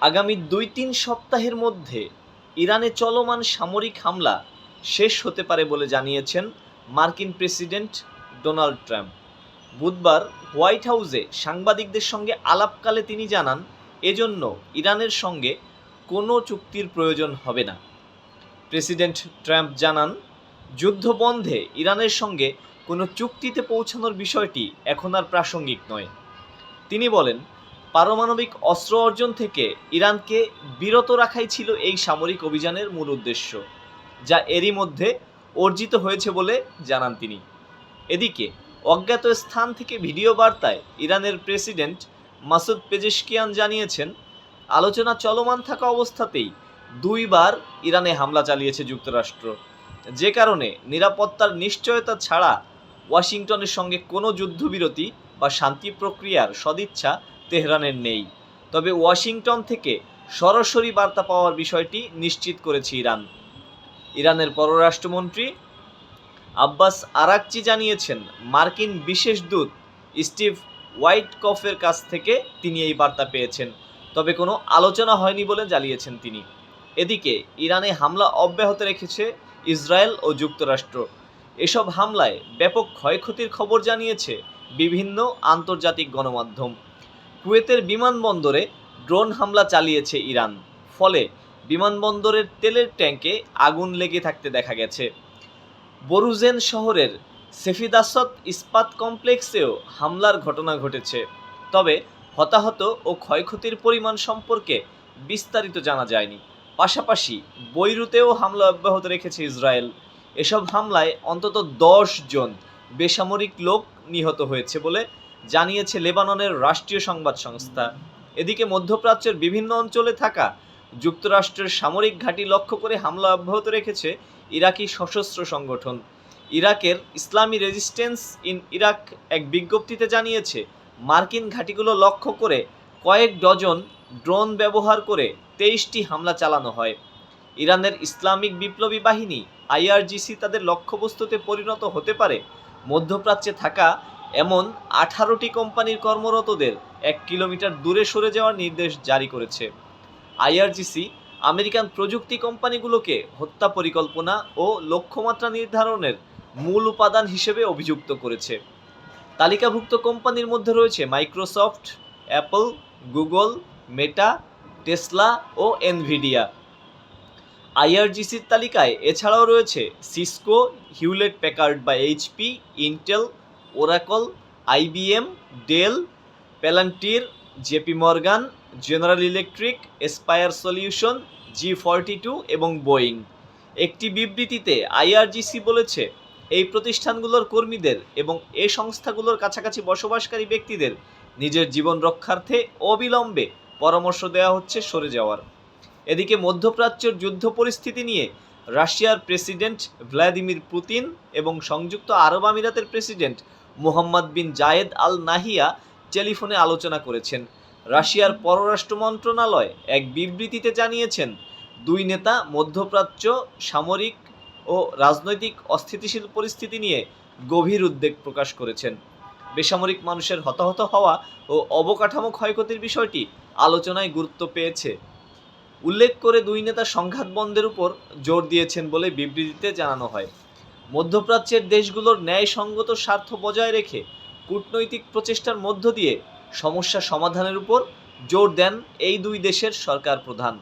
আগামী ২-৩ সপ্তাহের মধ্যে ইরানে চলমান সামরিক হামলা শেষ হতে পারে বলে জানিয়েছেন মার্কিন প্রেসিডেন্ট ডোনাল্ড ট্রাম্প। বুধবার হোয়াইট হাউসে সাংবাদিকদের সঙ্গে আলাপকালে তিনি জানান, এজন্য ইরানের সঙ্গে কোনো চুক্তির প্রয়োজন হবে না। প্রেসিডেন্ট ট্রাম্প জানান, যুদ্ধ বন্ধে ইরানের সঙ্গে কোনো চুক্তিতে পৌঁছানোর বিষয়টি এখন আর প্রাসঙ্গিক নয়। তিনি বলেন, পারমাণবিক অস্ত্র অর্জন থেকে ইরানকে বিরত রাখাই ছিল এই সামরিক অভিযানের মূল উদ্দেশ্য, যা এরই মধ্যে অর্জিত হয়েছে বলে জানান তিনি। এদিকে অজ্ঞাত স্থান থেকে ভিডিও বার্তায় ইরানের প্রেসিডেন্ট মাসুদ পেজেশকিয়ান জানিয়েছেন, আলোচনা চলমান থাকা অবস্থাতেই 2 বার ইরানে হামলা চালিয়েছে যুক্তরাষ্ট্র, যে কারণে নিরাপত্তার নিশ্চয়তা ছাড়া ওয়াশিংটনের সঙ্গে কোনো যুদ্ধবিরতি বা শান্তি প্রক্রিয়ার সদিচ্ছা তেহরানের নেই। তবে ওয়াশিংটন থেকে সরাসরি বার্তা পাওয়ার বিষয়টি নিশ্চিত করেছে ইরান। ইরানের পররাষ্ট্রমন্ত্রী আব্বাস আরাকচি জানিয়েছেন, মার্কিন বিশেষ দূত স্টিভ ওয়াইটকফের কাছ থেকে তিনি এই বার্তা পেয়েছেন, তবে কোনো আলোচনা হয়নি বলে জানিয়েছেন তিনি। এদিকে ইরানে হামলা অব্যাহত রেখেছে ইসরায়েল ও যুক্তরাষ্ট্র। এসব হামলায় ব্যাপক ক্ষয়ক্ষতির খবর জানিয়েছে বিভিন্ন আন্তর্জাতিক গণমাধ্যম। কুয়েতের বিমানবন্দরে ড্রোন হামলা চালিয়েছে ইরান, ফলে বিমানবন্দরের তেলের ট্যাঙ্কে আগুন লেগে থাকতে দেখা গেছে। বরুজেন শহরের সেফিদাসত ইস্পাত কমপ্লেক্সেও হামলার ঘটনা ঘটেছে, তবে হতাহত ও ক্ষয়ক্ষতির পরিমাণ সম্পর্কে বিস্তারিত জানা যায়নি। পাশাপাশি বৈরুতেও হামলা অব্যাহত রেখেছে ইসরায়েল। এসব হামলায় অন্তত 10 জন বেসামরিক লোক নিহত হয়েছে বলে জানিয়েছে লেবাননের রাষ্ট্রীয় সংবাদ সংস্থা। এদিকে মধ্যপ্রাচ্যের বিভিন্ন অঞ্চলে থাকা যুক্তরাষ্ট্রের সামরিক ঘাঁটি লক্ষ্য করে হামলা অব্যাহত রেখেছে ইরাকি সশস্ত্র সংগঠন। ইরাকের ইসলামী রেজিস্ট্যান্স ইন ইরাক এক বিজ্ঞপ্তিতে জানিয়েছে, মার্কিন ঘাঁটিগুলো লক্ষ্য করে কয়েক ডজন ড্রোন ব্যবহার করে 23টি হামলা চালানো হয়। ইরানের ইসলামিক বিপ্লবী বাহিনী আইআরজিসি তাদের লক্ষ্যবস্তুতে পরিণত হতে পারে মধ্যপ্রাচ্যে থাকা এমন 18টি কোম্পানির কর্মরতদের 1 কিলোমিটার দূরে সরে যাওয়ার নির্দেশ জারি করেছে। আইআরজিসি আমেরিকান প্রযুক্তি কোম্পানিগুলোকে হত্যা পরিকল্পনা ও লক্ষ্যমাত্রা নির্ধারণের মূল উপাদান হিসেবে অভিযুক্ত করেছে। তালিকাভুক্ত কোম্পানির মধ্যে রয়েছে Microsoft, Apple, Google, Meta, Tesla ও এনভিডিয়া। আইআরজিসির তালিকায় এছাড়াও রয়েছে সিসকো, হিউলেট প্যাকার্ড বা HP, Intel, Oracle, IBM, Dell, Palantir, JP Morgan, General Electric, Aspire solution, G42 এবং বোয়িং। একটি বিবৃতিতে আইআরজিসি বলেছে, এই প্রতিষ্ঠানগুলোর কর্মীদের এবং এ সংস্থাগুলোর কাছাকাছি বসবাসকারী ব্যক্তিদের নিজের জীবন রক্ষার্থে অবিলম্বে পরামর্শ দেওয়া হচ্ছে সরে যাওয়ার। এদিকে মধ্যপ্রাচ্যের যুদ্ধ পরিস্থিতি নিয়ে রাশিয়ার প্রেসিডেন্ট ভ্লাদিমির পুতিন এবং সংযুক্ত আরব আমিরাতের প্রেসিডেন্ট মোহাম্মদ বিন জায়েদ আল নাহিয়া টেলিফোনে আলোচনা করেছেন। রাশিয়ার পররাষ্ট্র মন্ত্রণালয় এক বিবৃতিতে জানিয়েছেন, 2 নেতা মধ্যপ্রাচ্য সামরিক ও রাজনৈতিক অস্থিতিশীল পরিস্থিতি নিয়ে গভীর উদ্বেগ প্রকাশ করেছেন। বেসামরিক মানুষের হতাহত হওয়া ও অবকাঠামো ক্ষয়ক্ষতির বিষয়টি আলোচনায় গুরুত্ব পেয়েছে উল্লেখ করে 2 নেতা সংঘাত বন্ধের উপর জোর দিয়েছেন বলে বিবৃতিতে জানানো হয়। মধ্যপ্রাচ্যের দেশগুলোর ন্যায়সঙ্গত স্বার্থ বজায় রেখে কূটনৈতিক প্রচেষ্টার মধ্য দিয়ে সমস্যা সমাধানের উপর জোর দেন এই 2 দেশের সরকার প্রধান।